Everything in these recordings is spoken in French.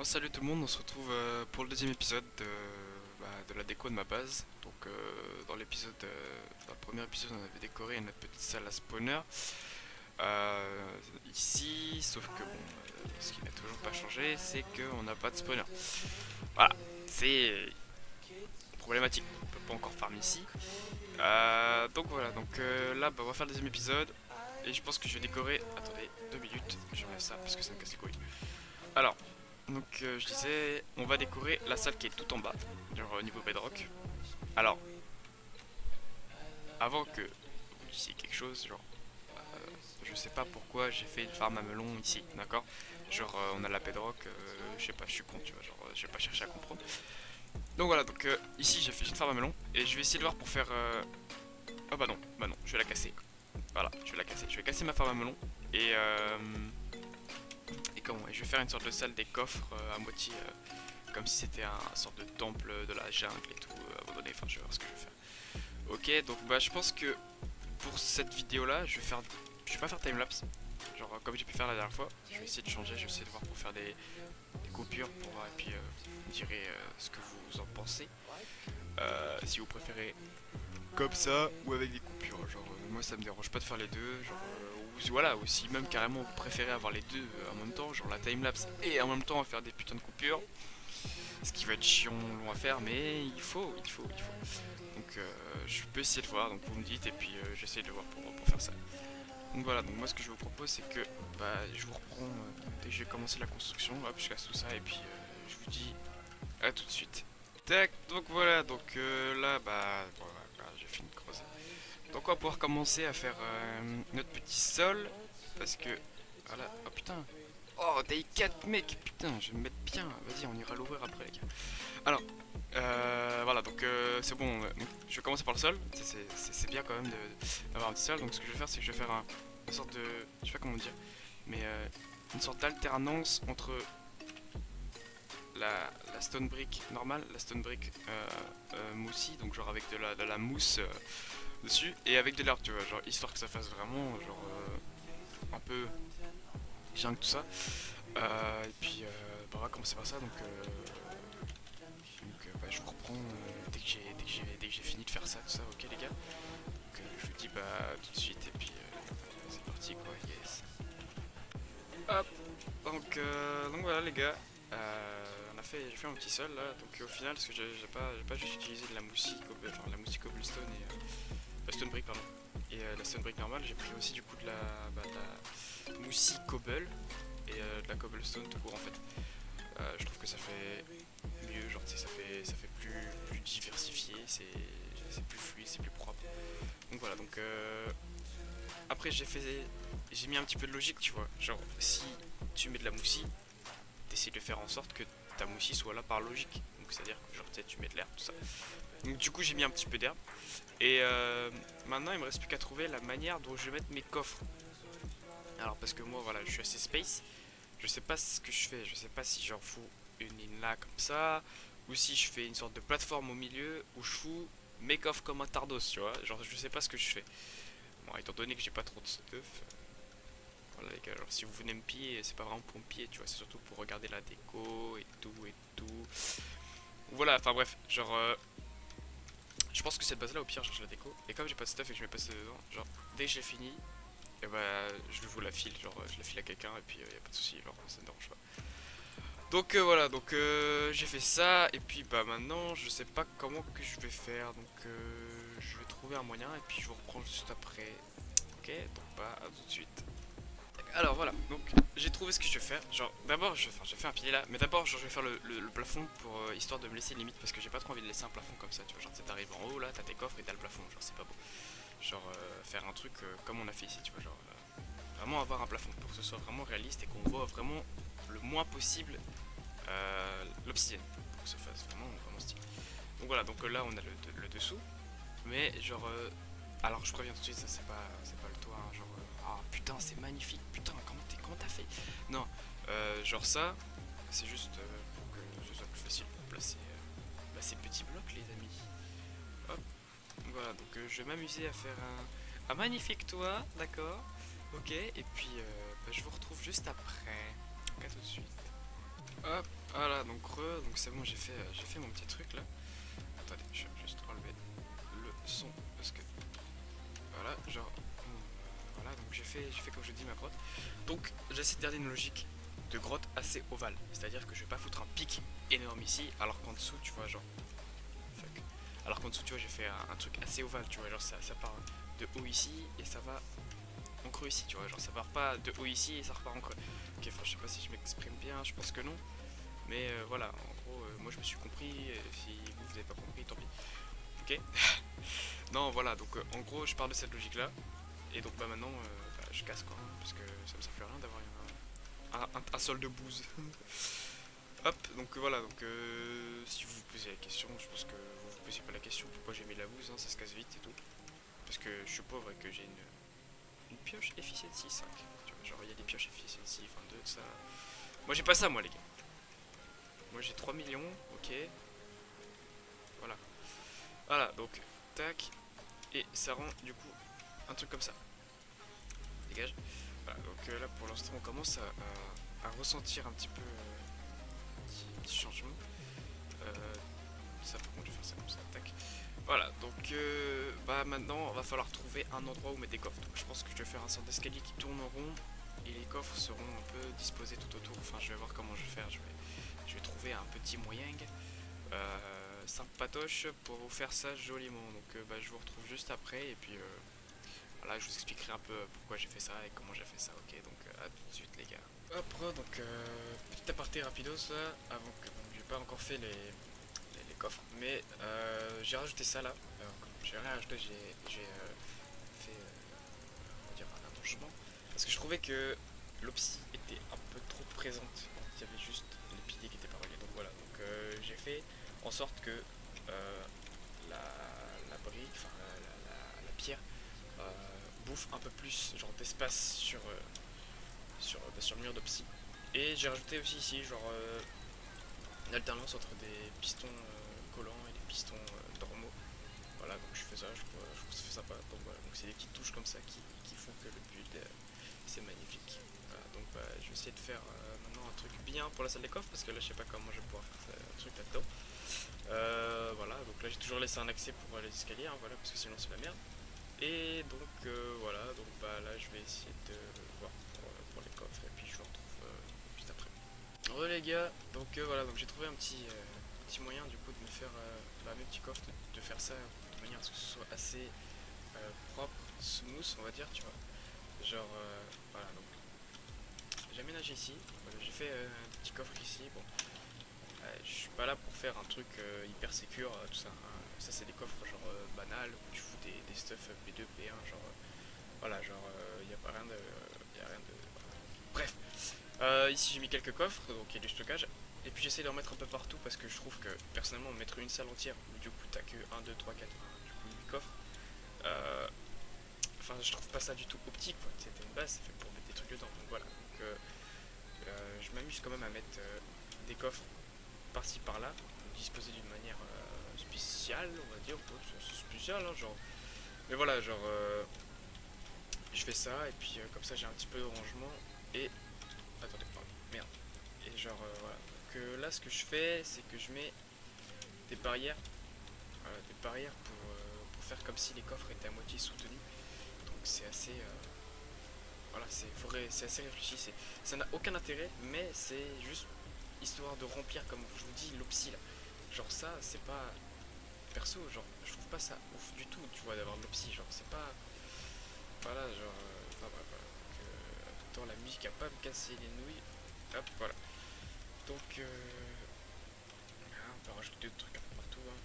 Bon, salut tout le monde, on se retrouve pour le deuxième épisode de la déco de ma base. Donc dans le premier épisode on avait décoré notre petite salle à spawner ici, sauf que ce qui n'a toujours pas changé, c'est qu'on n'a pas de spawner. Voilà, c'est problématique, on peut pas encore farmer ici. Donc voilà, là on va faire le deuxième épisode et je pense que je vais décorer. Attendez, 2 minutes, je remets ça parce que ça me casse les couilles. Alors, je disais, on va décorer la salle qui est tout en bas, genre au niveau bedrock. Alors, avant que vous disiez quelque chose, je sais pas pourquoi j'ai fait une farm à melon ici, d'accord. On a la bedrock, je sais pas, je suis con, tu vois, je vais pas chercher à comprendre. Donc voilà, ici j'ai fait une farm à melon et je vais essayer de voir pour faire. Oh bah non, je vais la casser. Voilà, je vais la casser. Je vais casser ma farm à melon et je vais faire une sorte de salle des coffres à moitié comme si c'était un sorte de temple de la jungle et tout abandonné. Enfin, je vais voir ce que je vais faire. Ok, donc je pense que pour cette vidéo là, je vais pas faire timelapse. Comme j'ai pu faire la dernière fois, je vais essayer de changer, je vais essayer de voir pour faire des coupures pour voir et puis vous me direz ce que vous en pensez. Si vous préférez comme ça ou avec des coupures. Moi ça me dérange pas de faire les deux. Ou si même carrément vous préférez avoir les deux en même temps, genre la timelapse et en même temps faire des putains de coupures. Ce qui va être chiant, long à faire, mais il faut. Je peux essayer de voir, donc vous me dites et puis j'essaie de voir pour faire ça. Donc voilà, donc moi ce que je vous propose c'est que je vous reprends dès que j'ai commencé la construction, hop je casse tout ça et puis je vous dis à tout de suite. Tac, donc voilà, j'ai fini de creuser. Donc on va pouvoir commencer à faire notre petit sol, parce que, voilà, oh putain, oh day 4 mec, putain, je vais me mettre bien, vas-y on ira l'ouvrir après les gars. Alors, voilà, c'est bon, donc, je vais commencer par le sol, c'est bien quand même d'avoir un petit sol, donc ce que je vais faire c'est que je vais faire une sorte de, je sais pas comment dire, mais une sorte d'alternance entre la stone brick normale, la stone brick moussie, donc genre avec de la mousse dessus, et avec de l'herbe, tu vois, genre histoire que ça fasse vraiment un peu jungle tout ça. Et puis on va commencer par ça, je vous reprends dès que j'ai fini de faire ça, tout ça, ok les gars. Je vous dis tout de suite et puis c'est parti quoi, yes. Hop, donc voilà les gars, j'ai fait un petit sol là, donc au final, parce que j'ai pas juste utilisé de la moussie, enfin la moussie cobblestone et la stone brick pardon, et la stone brick normale, j'ai pris aussi du coup de la moussie cobble et de la cobblestone tout court en fait. Je trouve que ça fait mieux, genre tu sais, ça fait plus diversifié, c'est plus fluide, c'est plus propre. Donc voilà, après j'ai mis un petit peu de logique, tu vois. Genre si tu mets de la moussie, t'essayes de faire en sorte que ta moussie soit là par logique. Donc c'est à dire que genre tu mets de l'herbe, tout ça. Donc du coup j'ai mis un petit peu d'herbe. Et maintenant il me reste plus qu'à trouver la manière dont je vais mettre mes coffres. Alors parce que moi voilà, je suis assez space. Je sais pas ce que je fais, je sais pas si j'en fous une ligne là comme ça, ou si je fais une sorte de plateforme au milieu où je fous mes coffres comme un tardos, tu vois. Genre je sais pas ce que je fais. Bon, étant donné que j'ai pas trop de stuff, voilà les gars, genre si vous venez me piller, c'est pas vraiment pour me piller, tu vois, c'est surtout pour regarder la déco et tout et tout. Voilà, enfin bref, je pense que cette base là au pire je la déco, et comme j'ai pas de stuff et que je mets pas ça dedans, genre dès que j'ai fini, et je vous la file, je la file à quelqu'un et puis y a pas de soucis, genre ça ne dérange pas. Voilà, j'ai fait ça et puis maintenant je sais pas comment que je vais faire, je vais trouver un moyen et puis je vous reprends juste après. Ok, à tout de suite. Alors voilà, donc j'ai trouvé ce que je vais faire. Genre d'abord, j'ai fait un pilier là, mais d'abord je vais faire le plafond pour histoire de me laisser limite parce que j'ai pas trop envie de laisser un plafond comme ça, tu vois. Genre t'arrives en haut là, t'as tes coffres et t'as le plafond, genre c'est pas beau. Faire un truc comme on a fait ici, tu vois, vraiment avoir un plafond pour que ce soit vraiment réaliste et qu'on voit vraiment le moins possible l'obsidienne pour que ça fasse vraiment stylé. Donc voilà, là on a le dessous, mais alors je préviens tout de suite, ça c'est pas le toit, hein, ah putain c'est magnifique, putain comment t'as fait? Non, ça, c'est juste pour que ce soit plus facile pour placer ces petits blocs les amis. Hop, voilà, je vais m'amuser à faire un magnifique toit, d'accord? Ok, et puis je vous retrouve juste après. À tout de suite. Hop, donc c'est bon, j'ai fait mon petit truc là. Attendez, je vais juste enlever le son parce que voilà, genre voilà, donc j'ai fait comme je dis ma grotte. Donc j'essaie de garder une logique de grotte assez ovale, c'est-à-dire que je vais pas foutre un pic énorme ici, alors qu'en dessous, tu vois, genre fuck. Alors qu'en dessous, tu vois, j'ai fait un truc assez ovale, tu vois, genre ça part de haut ici et ça va en creux ici, tu vois, genre ça part pas de haut ici et ça repart en creux. Ok, enfin, je sais pas si je m'exprime bien, je pense que non. Mais voilà, en gros, moi je me suis compris, si vous avez pas compris, tant pis. Ok. Non, voilà, donc en gros, je pars de cette logique là. Et donc bah maintenant, bah, je casse quoi, hein, parce que ça me sert plus à rien d'avoir un sol de bouse. Hop, donc voilà, donc si vous vous posez la question, je pense que vous vous posez pas la question pourquoi j'ai mis de la bouse, hein, ça se casse vite et tout. Parce que je suis pauvre et que j'ai une pioche efficiency 5. Tu vois, genre il y a des pioches efficiency 22, ça. Moi j'ai pas ça, moi les gars. Moi j'ai 3 millions, ok. Voilà. Voilà, donc tac. Et ça rend du coup un truc comme ça. Dégage. Voilà, donc là pour l'instant on commence à ressentir un petit peu petit changement. Ça par contre je vais faire ça comme ça, tac. Voilà, donc bah maintenant va falloir trouver un endroit où mettre des coffres. Donc je pense que je vais faire un centre d'escalier qui tourne en rond et les coffres seront un peu disposés tout autour. Enfin je vais voir comment je vais faire, je vais trouver un petit moyen sympatoche pour vous faire ça joliment. Donc bah, je vous retrouve juste après et puis voilà, je vous expliquerai un peu pourquoi j'ai fait ça et comment j'ai fait ça. Ok, donc à tout de suite les gars. Hop, donc petit aparté rapidos là, avant que j'ai pas encore fait les coffres, mais j'ai rajouté ça là. J'ai rien rajouté, j'ai fait on va dire un arrangement parce que je trouvais que l'opsie était un peu trop présente. Il y avait juste les piliers qui étaient pas reliés. Donc voilà, donc j'ai fait en sorte que la, la brique, enfin la pierre bouffe un peu plus genre d'espace sur le mur d'opsie. Et j'ai rajouté aussi ici genre une alternance entre des pistons collants et des pistons normaux. Voilà, donc je fais ça, je trouve que ça fait sympa. Donc voilà, donc c'est des petites touches comme ça qui font que le build c'est magnifique. Voilà, donc bah, je vais essayer de faire maintenant un truc bien pour la salle des coffres parce que là je sais pas comment je vais pouvoir faire un truc là-dedans. Voilà, donc là j'ai toujours laissé un accès pour les escaliers, hein, voilà, parce que sinon c'est la merde. Et donc voilà, donc bah là je vais essayer de voir pour les coffres et puis je vous retrouve juste après. Re les gars, donc voilà, donc j'ai trouvé un petit moyen du coup de me faire bah, mes petits coffres, de faire ça de manière à ce que ce soit assez propre, smooth on va dire, tu vois. Genre voilà, donc j'ai aménagé ici, voilà, j'ai fait un petit coffre ici, bon. Je suis pas là pour faire un truc hyper sécure, tout ça, hein. Ça c'est des coffres genre banal où tu fous des stuff P2, P1, genre voilà, genre y a pas rien de. Y a rien de voilà. Bref, ici j'ai mis quelques coffres, donc il y a du stockage. Et puis j'essaie d'en mettre un peu partout parce que je trouve que personnellement mettre une salle entière où du coup t'as que 1, 2, 3, 4, du coup 8 coffres. Enfin je trouve pas ça du tout optique quoi. C'était une base, c'est fait pour mettre des trucs dedans. Donc voilà. Donc je m'amuse quand même à mettre des coffres par-ci par-là, disposés d'une manière spéciale, on va dire, c'est spécial, hein, genre. Mais voilà, genre, je fais ça, et puis comme ça j'ai un petit peu de rangement, et. Attendez, pardon, merde. Et genre, voilà. Donc là, ce que je fais, c'est que je mets des barrières, pour faire comme si les coffres étaient à moitié soutenus. Donc c'est assez. Voilà, c'est assez réfléchi, ça n'a aucun intérêt, mais c'est juste histoire de remplir, comme je vous dis, l'opsie là. Genre ça, c'est pas. Perso, genre, je trouve pas ça ouf du tout, tu vois, d'avoir de l'opsie, genre, c'est pas. Voilà, genre. Enfin, bref, voilà. Donc, attends, la musique a pas me casser les nouilles. Hop, voilà. Donc, on peut rajouter d'autres trucs un peu partout, hein.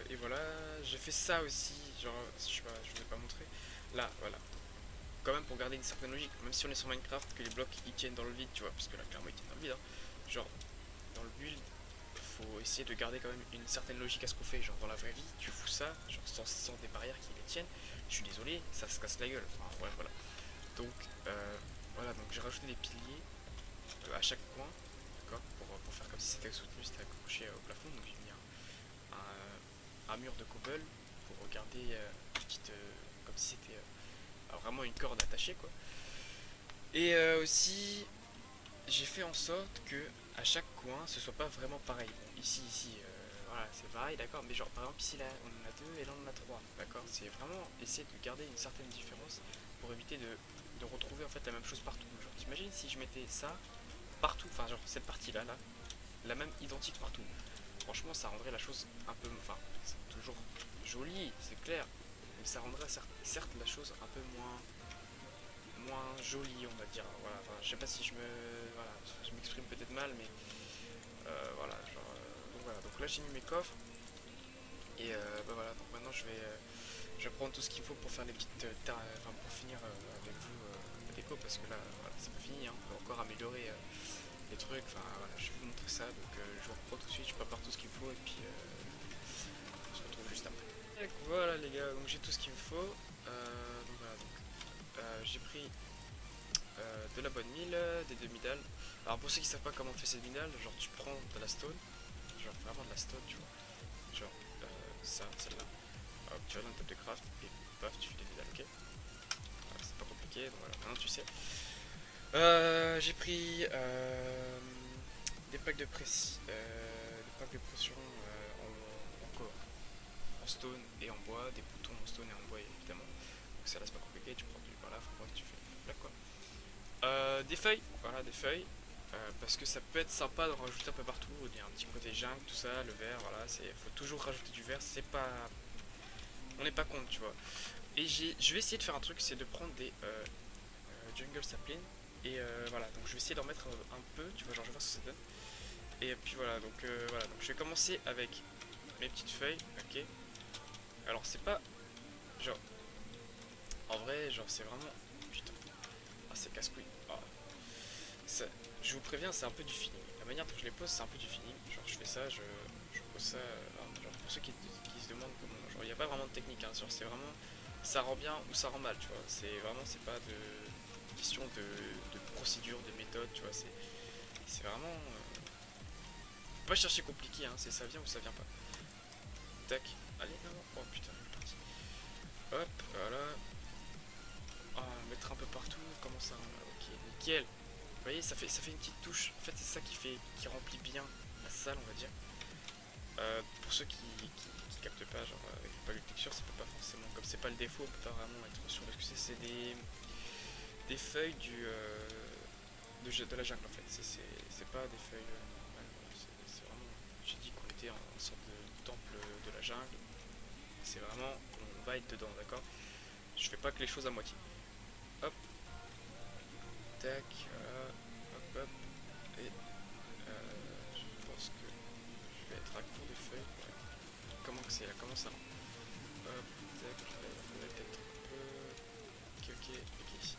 Et voilà, j'ai fait ça aussi, genre, je sais pas, je vous ai pas montré. Là, voilà. Quand même pour garder une certaine logique, même si on est sur Minecraft, que les blocs ils tiennent dans le vide, tu vois, parce que là, clairement, ils tiennent dans le vide, hein. Genre, dans le build, faut essayer de garder quand même une certaine logique à ce qu'on fait. Genre dans la vraie vie, tu fous ça, genre sans des barrières qui les tiennent. Je suis désolé, ça se casse la gueule. Enfin, ouais, voilà. Donc voilà, donc j'ai rajouté des piliers à chaque coin, d'accord, pour faire comme si c'était soutenu, c'était accroché au plafond. Donc j'ai mis un mur de cobble pour garder une petite, comme si c'était vraiment une corde attachée, quoi. Et aussi j'ai fait en sorte que à chaque coin ce soit pas vraiment pareil. Bon, ici, voilà, c'est pareil, d'accord, mais genre par exemple ici là on en a deux et là on en a trois, d'accord. C'est vraiment essayer de garder une certaine différence pour éviter de retrouver en fait la même chose partout. Genre t'imagines si je mettais ça partout, enfin genre cette partie là, la même identique partout. Franchement ça rendrait la chose un peu, enfin c'est toujours joli, c'est clair, mais ça rendrait certes la chose un peu moins jolie on va dire. Voilà, enfin, je sais pas si voilà, je m'exprime peut-être mal, mais voilà, genre, donc voilà, donc là j'ai mis mes coffres et bah voilà, donc maintenant je vais prendre tout ce qu'il faut pour faire les petites enfin pour finir avec vous la déco, parce que là voilà, c'est pas fini, hein, on peut encore améliorer les trucs, enfin voilà, je vais vous montrer ça, donc je vous reprends tout de suite, je prépare tout ce qu'il me faut et puis on se retrouve juste après. Donc, voilà les gars, donc j'ai tout ce qu'il me faut, donc voilà, donc j'ai pris de la bonne mille, des demi-dalles. Alors pour ceux qui savent pas comment on fait ces demi-dalles, genre tu prends de la stone, genre vraiment de la stone, tu vois, genre ça, celle-là, hop, tu vas dans la table de craft et paf, tu fais des demi-dalles, ok. Voilà, c'est pas compliqué, donc voilà, maintenant tu sais. J'ai pris des packs de pression en stone et en bois, des boutons en stone et en bois évidemment. Donc ça là c'est pas compliqué, tu prends du voilà, faut voir que tu fais là quoi. Des feuilles, voilà des feuilles. Parce que ça peut être sympa d'en rajouter un peu partout, il y a un petit côté jungle, tout ça, le vert, voilà, faut toujours rajouter du vert, c'est pas, on n'est pas contre, tu vois. Et je vais essayer de faire un truc, c'est de prendre des jungle sapling, et voilà, donc je vais essayer d'en mettre un peu, tu vois, genre je vais voir ce que ça donne. Et puis voilà, donc je vais commencer avec mes petites feuilles, ok. Alors c'est pas, genre, en vrai, genre c'est vraiment, putain, ah c'est casse-couille. Ah, je vous préviens, c'est un peu du feeling. La manière dont je les pose, c'est un peu du feeling. Genre, je fais ça, je pose ça. Genre, pour ceux qui se demandent comment. Genre, il n'y a pas vraiment de technique, hein. Genre, c'est vraiment. Ça rend bien ou ça rend mal, tu vois. C'est vraiment, c'est pas de question de procédure, de méthode, tu vois. C'est vraiment. Faut pas chercher compliqué, hein. C'est ça vient ou ça vient pas. Tac. Allez, non, non. Oh putain, il est parti. Hop, voilà. Ah, mettre un peu partout. Comment ça? Ok, nickel. Vous voyez, ça fait une petite touche. En fait, c'est ça qui remplit bien la salle, on va dire. Pour ceux qui captent pas, genre avec pas de texture, ça peut pas forcément, comme c'est pas le défaut, on peut pas vraiment être sûr de ce que c'est. Des feuilles de la jungle en fait. C'est pas des feuilles normales. C'est vraiment. J'ai dit qu'on était en sorte de temple de la jungle. C'est vraiment, on va être dedans, d'accord. Je fais pas que les choses à moitié. Hop, tac, voilà, hop, hop, et je pense que je vais être à court de feuilles. Ouais. Comment que c'est là? Comment ça? Hop, tac, là, il faudrait peut-être un peu. Ok, ok, ok, ici.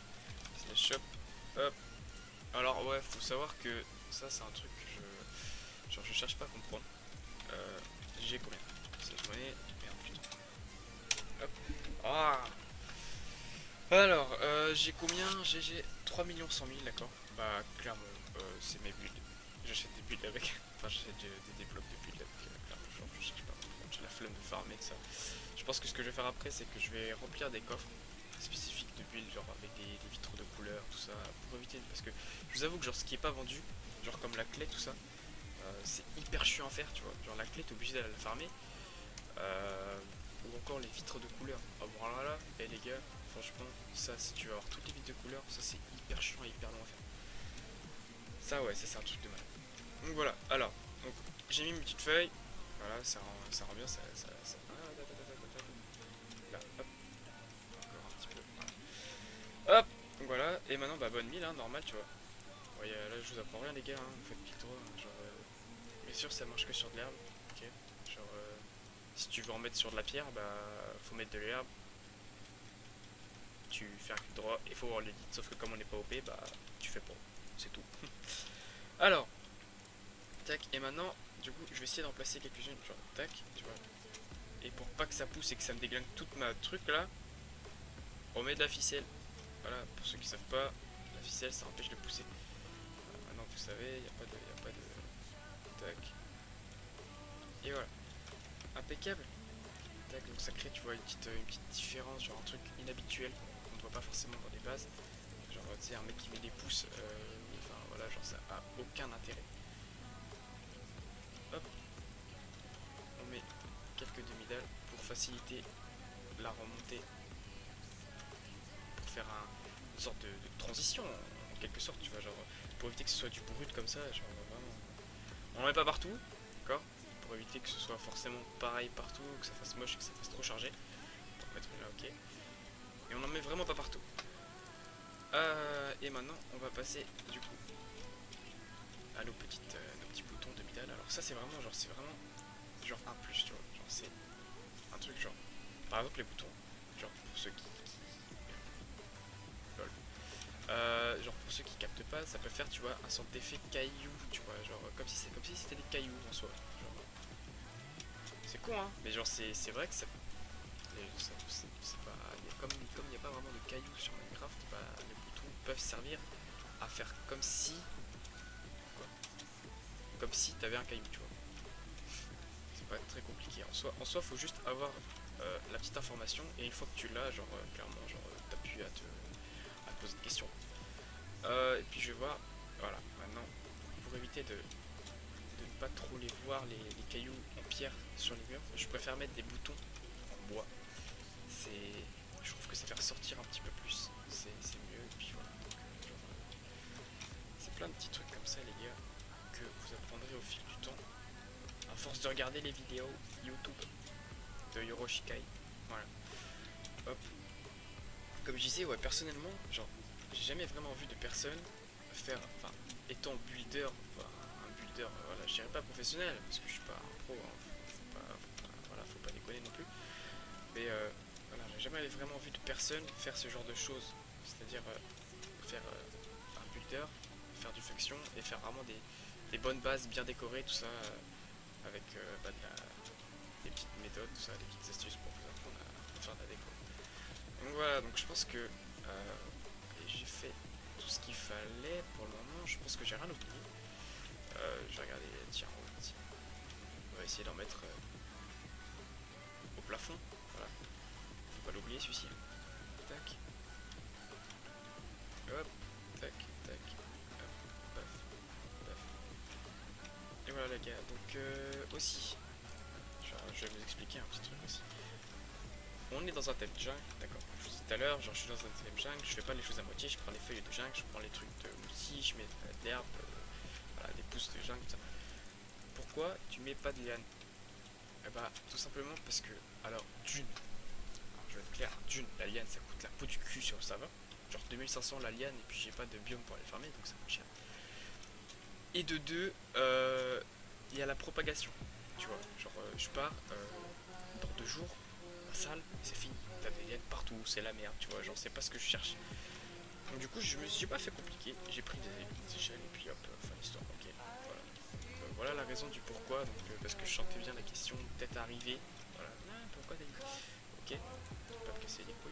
Slash shop, hop. Alors, ouais, faut savoir que ça, c'est un truc que genre, je cherche pas à comprendre. J'ai combien? Slash monnaie, merde, putain. Hop. Ah! Alors, j'ai combien? J'ai 3 100 000, d'accord. Bah, clairement, c'est mes builds. J'achète des builds avec. Enfin, j'achète des blocs de builds avec. Clairement, genre, je cherche pas. J'ai la flemme de farmer de ça. Je pense que ce que je vais faire après, c'est que je vais remplir des coffres spécifiques de builds, genre avec des vitres de couleur, tout ça, pour éviter. Parce que je vous avoue que, genre, ce qui est pas vendu, genre comme la clé, tout ça, c'est hyper chiant à faire, tu vois. Genre, la clé, t'es obligé d'aller la farmer. Euh, ou encore les vitres de couleur. Ah bon, alors là, et les gars, franchement, ça, si tu veux avoir toutes les vitres de couleur, ça c'est hyper chiant et hyper long à faire. Ça, ouais, ça c'est un truc de mal. Donc voilà, alors, donc j'ai mis mes petites feuilles. Voilà, ça rend bien, là, hop, encore un petit peu. Voilà. Hop, donc voilà, et maintenant, bah bonne mille, hein, normal, tu vois. Ouais, là, je vous apprends rien, les gars, hein, vous faites pile droit. Hein, genre, bien sûr, ça marche que sur de l'herbe. Ok, genre, si tu veux en mettre sur de la pierre, bah faut mettre de l'herbe. Tu fais un clic droit et il faut voir l'edit. Sauf que comme on n'est pas OP, bah tu fais pas. C'est tout. Alors, tac, et maintenant, du coup, je vais essayer d'en placer quelques-unes. Genre, tac, tu vois. Et pour pas que ça pousse et que ça me déglingue toute ma truc là, on met de la ficelle. Voilà, pour ceux qui savent pas, la ficelle ça empêche de pousser. Maintenant vous savez, il n'y a pas de. Y a pas de. Tac. Et voilà. Impeccable. Tac, donc ça crée, tu vois, une petite différence, genre un truc inhabituel qu'on ne voit pas forcément dans les bases. Genre, tu sais, un mec qui met des pouces, enfin voilà, genre ça a aucun intérêt. Hop, on met quelques demi-dalles pour faciliter la remontée, pour faire une sorte de transition en quelque sorte, tu vois, genre pour éviter que ce soit du brut comme ça, genre vraiment. On n'en met pas partout, d'accord, pour éviter que ce soit forcément pareil partout, que ça fasse moche et que ça fasse trop chargé. On va mettre là, ok. Et on n'en met vraiment pas partout. Et maintenant, on va passer du coup à nos petits boutons de middle. Alors ça, c'est vraiment genre un plus, tu vois. Genre c'est un truc genre, par exemple les boutons, genre pour ceux qui lol. Genre pour ceux qui captent pas, ça peut faire, tu vois, un sorte d'effet caillou, tu vois, genre comme si c'était des cailloux en soi. Genre, c'est con, hein, mais genre c'est vrai que ça, c'est pas, comme il n'y a pas vraiment de cailloux sur Minecraft, bah, les boutons peuvent servir à faire comme si, quoi, comme si t'avais un caillou, tu vois. C'est pas très compliqué. En soi, faut juste avoir la petite information, et une fois que tu l'as, genre clairement, genre t'appuies à te poser des questions. Et puis je vais voir, voilà, maintenant, pour éviter de ne pas trop les voir, les cailloux en pierre sur les murs, je préfère mettre des boutons en bois. Je trouve que ça fait ressortir un petit peu plus, c'est mieux, et puis voilà. Donc, c'est plein de petits trucs comme ça, les gars, que vous apprendrez au fil du temps, à force de regarder les vidéos YouTube de Yoroshikai. Voilà. Hop. Comme je disais, ouais, personnellement, genre, j'ai jamais vraiment vu de personne faire, enfin, étant builder, enfin, un builder, voilà, je dirais pas professionnel, parce que je suis pas un pro, hein, voilà, faut pas déconner non plus, mais voilà, j'ai jamais vraiment vu de personne faire ce genre de choses, c'est-à-dire faire un builder, faire du faction, et faire vraiment des bonnes bases bien décorées, tout ça, avec bah, des petites méthodes, tout ça, des petites astuces pour vous apprendre à faire de la déco. Donc voilà, donc je pense que j'ai fait tout ce qu'il fallait pour le moment. Je pense que j'ai rien oublié. Je vais regarder, tiens, on va essayer d'en mettre au plafond. Voilà, faut pas l'oublier celui-ci. Tac, hop, tac, tac, hop, paf, paf. Et voilà les gars, donc aussi, je vais vous expliquer un petit truc aussi. On est dans un thème jungle, d'accord. Je vous disais tout à l'heure, genre je suis dans un thème jungle, je fais pas les choses à moitié, je prends les feuilles de jungle, je prends les trucs de moussi, je mets de l'herbe, voilà, des pousses de jungle, tout ça. Pourquoi tu mets pas de liane? Eh bah tout simplement parce que, alors d'une, alors, je vais être clair, d'une, la liane ça coûte la peau du cul sur le serveur, genre 2500 la liane et puis j'ai pas de biome pour les farmer donc ça coûte cher. Et de deux, il y a la propagation, tu vois, genre je pars dans 2 jours, ma salle, c'est fini, t'as des lianes partout, c'est la merde, tu vois, genre c'est pas ce que je cherche. Donc du coup j'ai pas fait compliqué, j'ai pris des échelles et puis hop, fin l'histoire, ok, voilà. Donc, voilà la raison du pourquoi, donc parce que je sentais bien la question peut-être arriver, voilà, ah, pourquoi t'as dit, ok, pas me casser les couilles,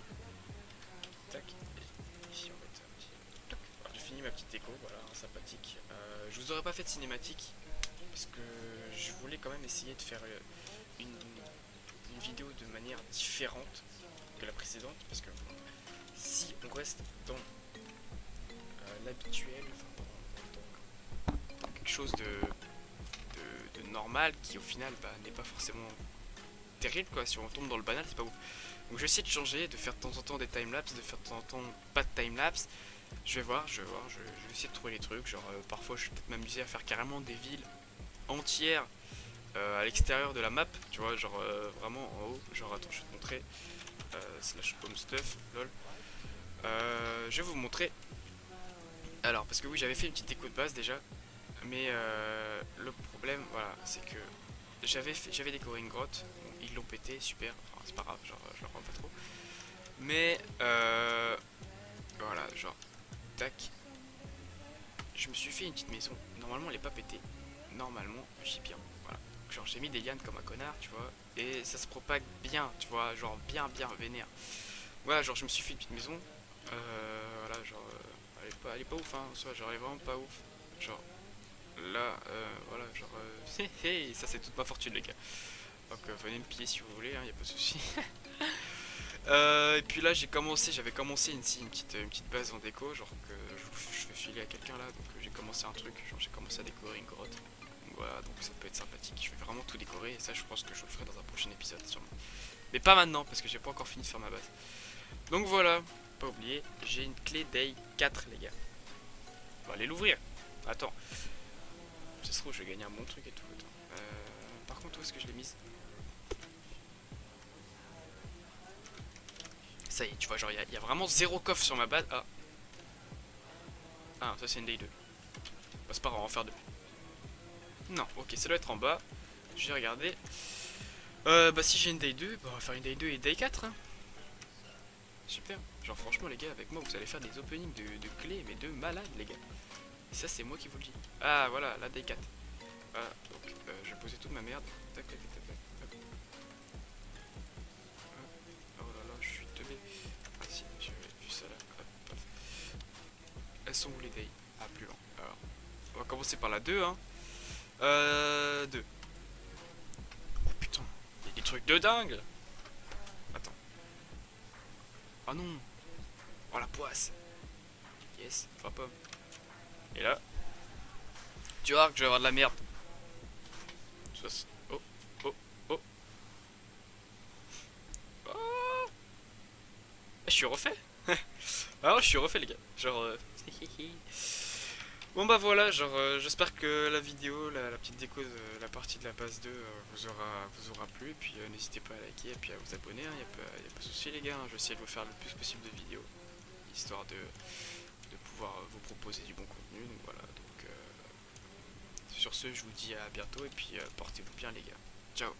tac, et ici on va mettre un petit, tac, voilà, j'ai fini ma petite déco, voilà, sympathique, je vous aurais pas fait de cinématique, parce que je voulais quand même essayer de faire une vidéo de manière différente que la précédente, parce que si on reste dans l'habituel, enfin, dans quelque chose de normal qui au final bah, n'est pas forcément terrible quoi, si on tombe dans le banal c'est pas ouf. Donc je vais essayer de changer, de faire de temps en temps des timelapses, de faire de temps en temps pas de timelapse. Je vais voir, je vais essayer de trouver les trucs, genre parfois je vais peut-être m'amuser à faire carrément des villes entières à l'extérieur de la map, tu vois, genre vraiment en haut, genre attends je vais te montrer, slash home stuff, lol. Je vais vous montrer. Alors, parce que oui, j'avais fait une petite déco de base déjà, mais le problème, voilà, c'est que j'avais décoré une grotte, bon, ils l'ont pété, super, enfin, c'est pas grave, genre, je leur rends pas trop. Mais, voilà, genre, tac, je me suis fait une petite maison, normalement elle est pas pétée, normalement, j'ai bien, voilà. Genre, j'ai mis des lianes comme un connard, tu vois, et ça se propague bien, tu vois, genre, bien vénère. Voilà, genre, je me suis fait une petite maison, voilà, genre, elle est pas ouf, hein, soit, genre, elle est vraiment pas ouf, genre, là, voilà, genre, hey, ça c'est toute ma fortune, les gars. Donc, venez me piller si vous voulez, hein, y a pas de souci. Et puis là, j'avais commencé une petite base en déco, genre que je fais filer à quelqu'un là, donc j'ai commencé un truc, genre j'ai commencé à décorer une grotte. Donc voilà, donc ça peut être sympathique. Je vais vraiment tout décorer et ça je pense que je le ferai dans un prochain épisode sûrement. Mais pas maintenant parce que j'ai pas encore fini de faire ma base. Donc voilà, pas oublier, j'ai une clé Day 4 les gars. On va aller l'ouvrir. Attends. Ça se trouve je vais gagner un bon truc et tout. Par contre où est-ce que je l'ai mise? Ça y est, tu vois, genre il y a vraiment zéro coffre sur ma base. Ah. Ah, ça c'est une Day 2. Bah, c'est pas grave, on va en faire deux. Non, ok, ça doit être en bas. Je vais regarder. Bah si j'ai une Day 2, bah, on va faire une Day 2 et Day 4. Hein. Super. Genre franchement les gars, avec moi vous allez faire des openings de clés, mais de malades les gars. Et ça c'est moi qui vous le dis. Ah voilà, la Day 4. Ah, donc je vais poser toute ma merde. Tac, tac, tac, tac, tac. Oh là là, je suis teubé. Ah si, j'avais vu ça là. Hop, hop. Elles sont où les Day? Ah, plus loin. Alors, on va commencer par la 2, hein. 2. Oh putain, il y a des trucs de dingue. Attends. Ah non. Oh la poisse. Yes, 3 pommes. Et là, tu vois que je vais avoir de la merde. Oh, oh, oh. Oh. Je suis refait. Alors je suis refait les gars. Genre... Bon bah voilà, genre j'espère que la vidéo, la petite déco de la partie de la base 2 vous aura plu. Et puis n'hésitez pas à liker et puis à vous abonner, hein, y a pas de souci les gars, hein, je vais essayer de vous faire le plus possible de vidéos. Histoire de pouvoir vous proposer du bon contenu. Donc voilà, donc sur ce je vous dis à bientôt et puis portez-vous bien les gars. Ciao.